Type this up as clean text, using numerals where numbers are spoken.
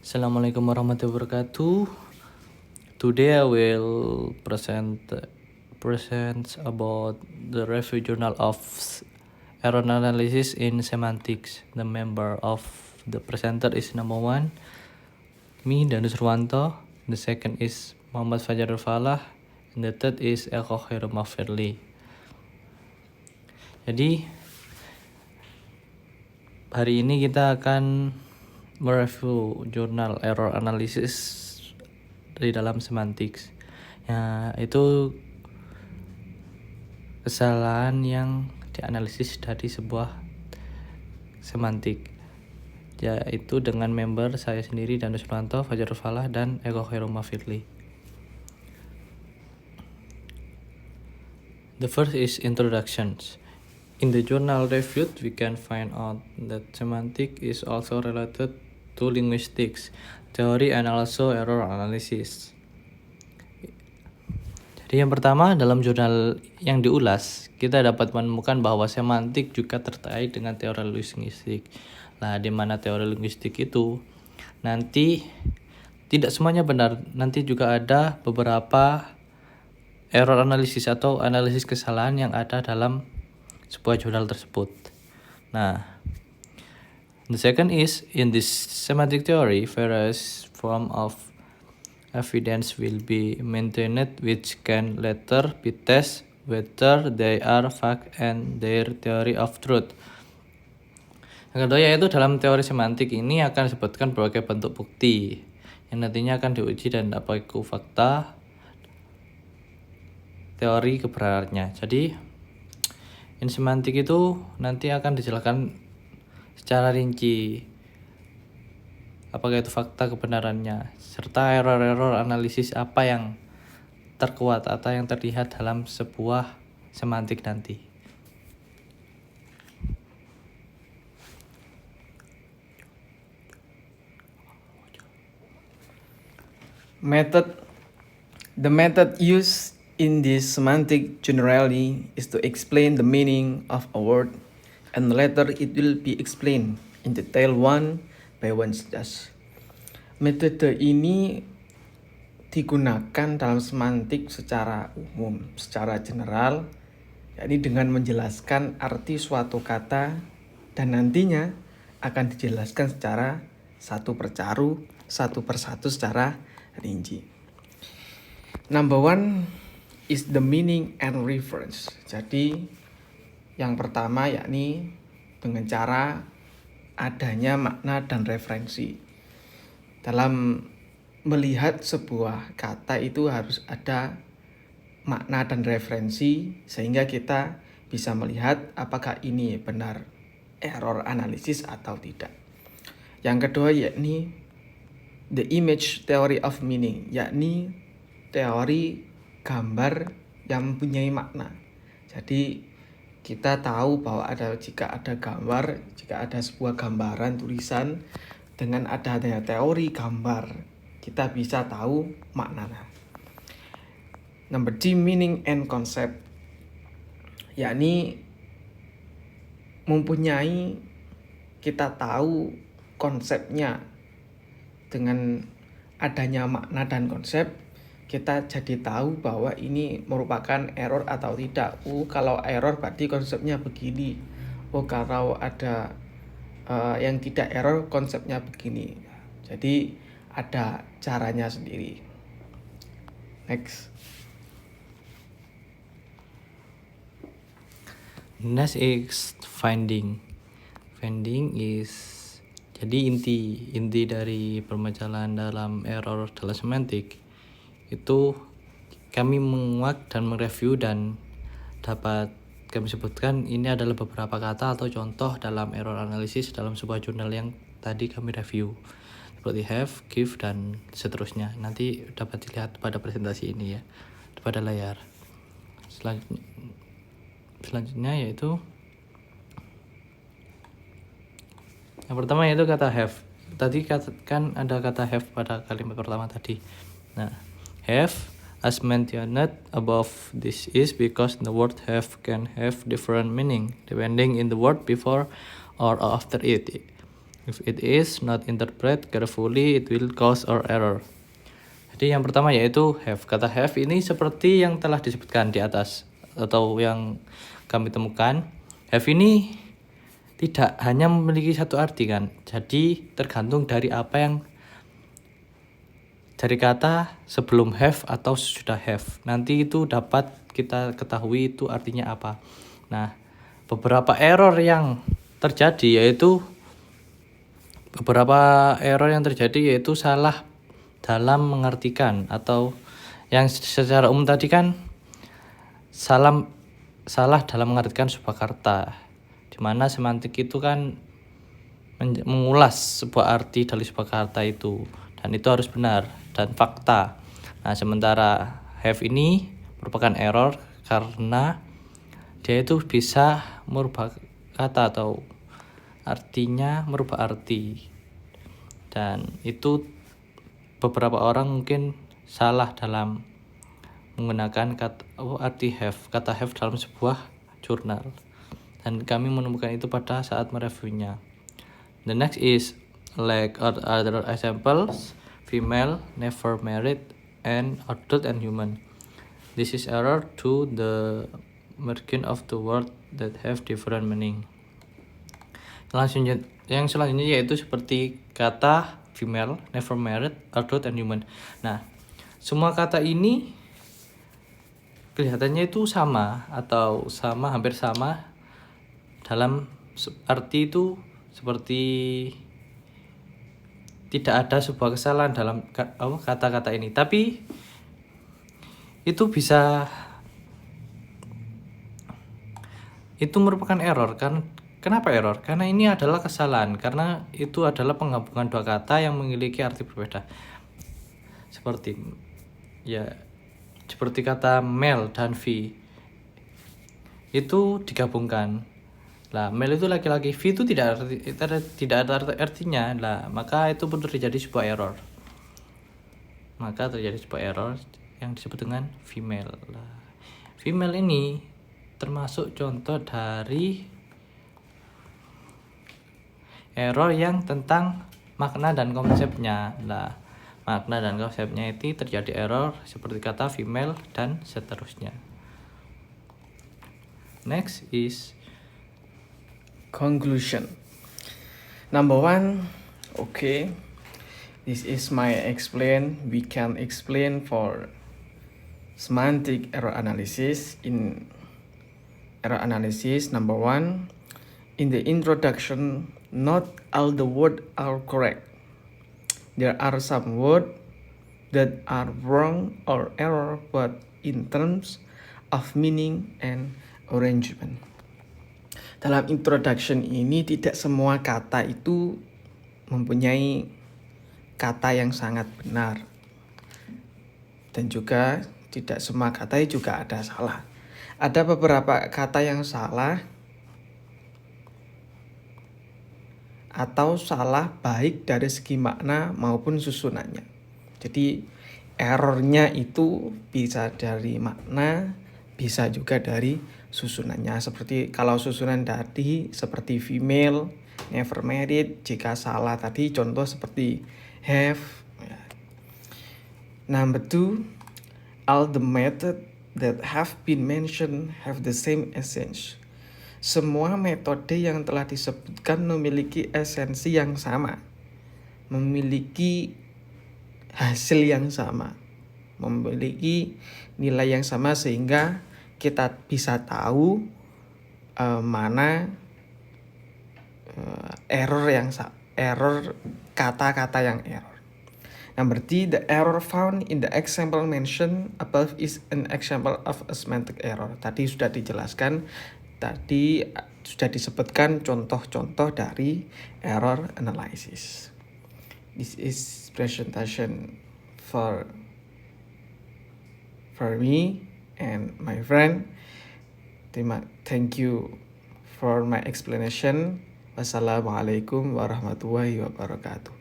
Assalamualaikum warahmatullahi wabarakatuh. Today I will present about the review journal of error analysis in semantics. The member of the presenter is number 1, me, Danus Ruwanto. The second is Muhammad Fajarul Falah. And the third is Eko Khairul Mafirli. Jadi hari ini kita akan mereview jurnal error analysis di dalam semantics. Ya, itu kesalahan yang dianalisis dari sebuah semantik, yaitu dengan member saya sendiri Danus Ruwanto, Fajarul Falah, dan Eko Khairul Mafirli. The first is introductions. In the journal reviewed, we can find out that semantics is also related to linguistics, theory, and also error analysis. Jadi yang pertama, dalam jurnal yang diulas, kita dapat menemukan bahwa semantik juga terkait dengan teori linguistik. Nah, di mana teori linguistik itu nanti tidak semuanya benar, nanti juga ada beberapa error analisis atau analisis kesalahan yang ada dalam sebuah jurnal tersebut. Nah, the second is, in this semantic theory, various form of evidence will be maintained which can later be tested whether they are fact and their theory of truth. Yang kedua yaitu dalam teori semantik ini akan disebutkan berbagai bentuk bukti yang nantinya akan diuji dan apakah itu fakta teori kebenarannya. Jadi in semantik itu nanti akan dijelaskan secara rinci apakah itu fakta kebenarannya, serta error-error analisis apa yang terkuat atau yang terlihat dalam sebuah semantik nanti. The method used in this semantic generally is to explain the meaning of a word, and later it will be explained in detail one by one stage. Metode ini digunakan dalam semantik secara umum, secara general, yakni dengan menjelaskan arti suatu kata dan nantinya akan dijelaskan secara satu persatu secara rinci. Number one is the meaning and reference. Jadi yang pertama yakni dengan cara adanya makna dan referensi. Dalam melihat sebuah kata itu harus ada makna dan referensi sehingga kita bisa melihat apakah ini benar error analisis atau tidak. Yang kedua yakni the image theory of meaning, yakni teori gambar yang mempunyai makna. Jadi kita tahu bahwa jika ada gambar, jika ada sebuah gambaran tulisan dengan adanya teori gambar, kita bisa tahu maknanya. Number 3, meaning and concept, yakni mempunyai, kita tahu konsepnya. Dengan adanya makna dan konsep, kita jadi tahu bahwa ini merupakan error atau tidak. Kalau error berarti konsepnya begini. Kalau ada yang tidak error konsepnya begini. Jadi ada caranya sendiri. Next. Next is finding. Finding is jadi inti dari permasalahan dalam error dalam semantik itu kami menguak dan mereview dan dapat kami sebutkan ini adalah beberapa kata atau contoh dalam error analisis dalam sebuah jurnal yang tadi kami review, seperti have, give, dan seterusnya. Nanti dapat dilihat pada presentasi ini ya, pada layar. Selanjutnya yaitu yang pertama yaitu kata have. Tadi kan ada kata have pada kalimat pertama tadi. Nah, have as mentioned above, this is because the word have can have different meaning depending in the word before or after it. If it is not interpreted carefully, it will cause an error. Jadi yang pertama yaitu have. Kata have ini seperti yang telah disebutkan di atas atau yang kami temukan. Have ini tidak hanya memiliki satu arti kan. Jadi tergantung dari apa yang dari kata sebelum have atau sudah have. Nanti itu dapat kita ketahui itu artinya apa. Nah, beberapa error yang terjadi yaitu salah dalam mengartikan, atau yang secara umum tadi kan salah dalam mengartikan sebuah kata, dimana semantik itu kan mengulas sebuah arti dari sebuah kata itu, dan itu harus benar dan fakta. Nah, sementara have ini merupakan error karena dia itu bisa merubah kata atau artinya merubah arti, dan itu beberapa orang mungkin salah dalam menggunakan arti have, kata have dalam sebuah jurnal, dan kami menemukan itu pada saat mereviewnya. The next is like other examples: female, never married, and adult and human. This is error to the margin of the word that have different meaning. Yang selanjutnya yaitu seperti kata female, never married, adult, and human. Nah, semua kata ini kelihatannya itu sama atau hampir sama dalam arti itu, seperti tidak ada sebuah kesalahan dalam kata-kata ini. Tapi itu merupakan error kan. Kenapa error? Karena ini adalah kesalahan, karena itu adalah penggabungan dua kata yang memiliki arti berbeda. Seperti kata male dan V itu digabungkan. Lah, male itu laki-laki, V itu tidak ada artinya. Lah, maka itu pun terjadi sebuah error. Yang disebut dengan female. Lah, female ini termasuk contoh dari error yang tentang makna dan konsepnya. Nah, makna dan konsepnya itu terjadi error seperti kata female dan seterusnya. Next is conclusion. Number one, okay, this is my explain. We can explain for semantic error analysis. In error analysis, number one, in the introduction, not all the words are correct. There are some words that are wrong or error, but in terms of meaning and arrangement. Dalam introduction ini tidak semua kata itu mempunyai kata yang sangat benar, dan juga tidak semua kata juga ada salah. Ada beberapa kata yang salah atau salah baik dari segi makna maupun susunannya. Jadi errornya itu bisa dari makna, bisa juga dari susunannya. Seperti kalau susunan tadi seperti female, never married, jika salah tadi contoh seperti have. Number two, all the method that have been mentioned have the same essence. Semua metode yang telah disebutkan memiliki esensi yang sama, memiliki hasil yang sama, memiliki nilai yang sama, sehingga kita bisa tahu mana error kata-kata yang error. Number 3, the error found in the example mentioned above is an example of a semantic error. Tadi sudah dijelaskan. Tadi sudah disebutkan contoh-contoh dari error analysis. This is presentation for me and my friend. Thank you for my explanation. Wassalamualaikum warahmatullahi wabarakatuh.